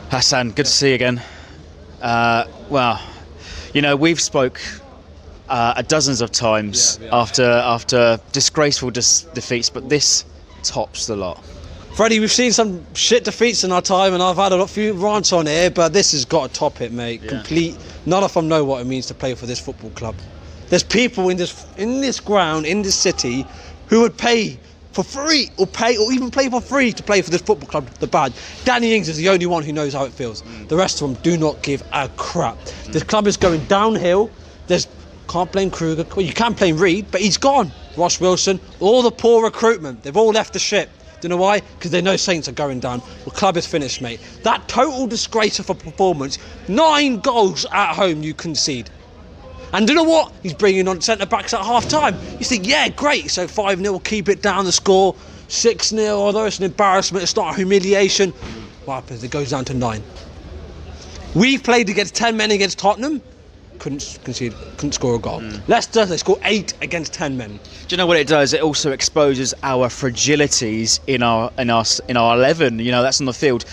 Hassan, good to see you again. Well, you know, we've spoke dozens of times after disgraceful defeats, but this tops the lot. Freddie, we've seen some shit defeats in our time, and I've had a few rants on here, but this has got to top it, mate. Yeah. Complete. None of them know what it means to play for this football club. There's people in this ground, in this city, who would pay for free, or even play for free to play for this football club, the badge. Danny Ings is the only one who knows how it feels. The rest of them do not give a crap. This club is going downhill. Can't blame Kruger. Well, you can blame Reed, but he's gone. Ross Wilson, all the poor recruitment, they've all left the ship. Do you know why? Because they know Saints are going down. The club is finished, mate. That total disgrace of a performance. 9 goals at home you concede. And do you know what? He's bringing on centre-backs at half-time. You think, yeah, great. So 5-0, keep it down the score. 6-0, although it's an embarrassment, it's not a humiliation. What happens? It goes down to 9. We've played against 10 men against Tottenham. Couldn't score a goal. Leicester, they scored 8 against 10 men. Do you know what it does? It also exposes our fragilities in our 11. You know, that's on the field.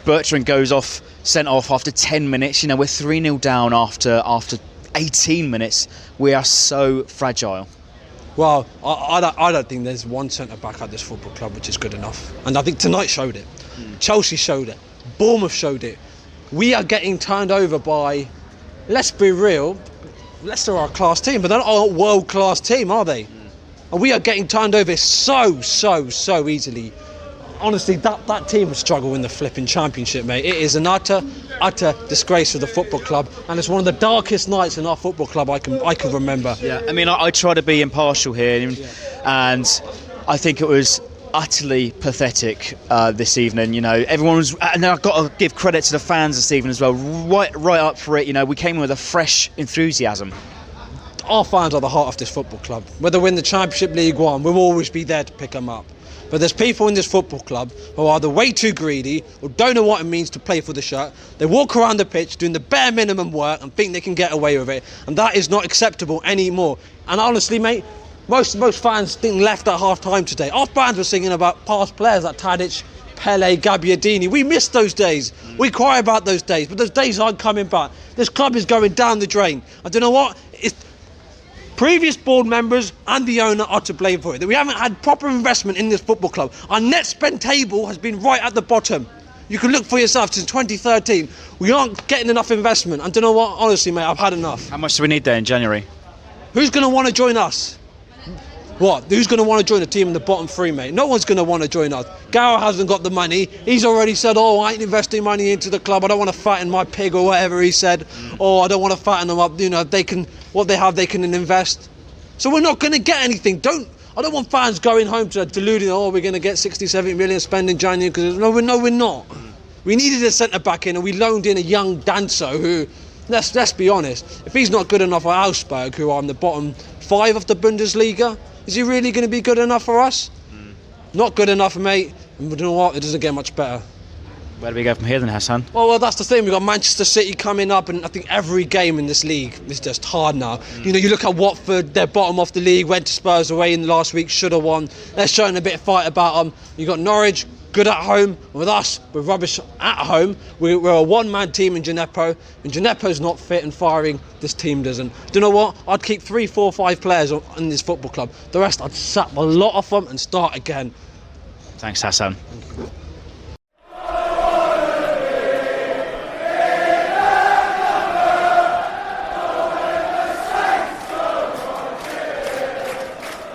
Bertrand goes off, sent off after 10 minutes. You know, we're 3-0 down after 18 minutes. We are so fragile. Well, I don't think there's one centre-back at this football club which is good enough. And I think tonight showed it. Chelsea showed it. Bournemouth showed it. We are getting turned over by, let's be real, Leicester are a class team, but they're not a world-class team, are they? And we are getting turned over so easily. Honestly, that team would struggle in the flipping championship, mate. It is an utter disgrace for the football club, and it's one of the darkest nights in our football club I can remember. Yeah, I mean, I try to be impartial here, and I think it was utterly pathetic this evening. You know, everyone was, and I've got to give credit to the fans this evening as well. Right up for it. You know, we came in with a fresh enthusiasm. Our fans are the heart of this football club. Whether we're in the Championship, League One, we'll always be there to pick them up. But there's people in this football club who are either way too greedy or don't know what it means to play for the shirt. They walk around the pitch doing the bare minimum work and think they can get away with it. And that is not acceptable anymore. And honestly, mate, most fans didn't left at half-time today. Our fans were singing about past players like Tadic, Pele, Gabbiadini. We miss those days. We cry about those days, but those days aren't coming back. This club is going down the drain. I don't know what. Previous board members and the owner are to blame for it. That we haven't had proper investment in this football club. Our net spend table has been right at the bottom. You can look for yourself. Since 2013, we aren't getting enough investment. And do you know what? Honestly, mate, I've had enough. How much do we need there in January? Who's going to want to join us? What? Who's going to want to join a team in the bottom 3, mate? No one's going to want to join us. Gower hasn't got the money. He's already said, I ain't investing money into the club. I don't want to fatten my pig or whatever he said. I don't want to fatten them up. You know, they can they can invest. So we're not going to get anything. I don't want fans going home to deluding, we're going to get 60, 70 million spend in January. Because no, we're not. We needed a centre-back in, and we loaned in a young dancer who, let's be honest, if he's not good enough for Augsburg, who are in the bottom 5 of the Bundesliga, is he really going to be good enough for us? Not good enough, mate. And you know what? It doesn't get much better. Where do we go from here then, Hassan? Well, that's the thing. We've got Manchester City coming up, and I think every game in this league is just hard now. You know, you look at Watford, they're bottom of the league, went to Spurs away in the last week, should have won. They're showing a bit of fight about them. You got Norwich, good at home. With us, we're rubbish at home. We're a one-man team in Gineppo, and Gineppo's not fit and firing. This team doesn't. Do you know what? I'd keep 3, 4, 5 players in this football club. The rest, I'd sack a lot of them and start again. Thanks, Hassan.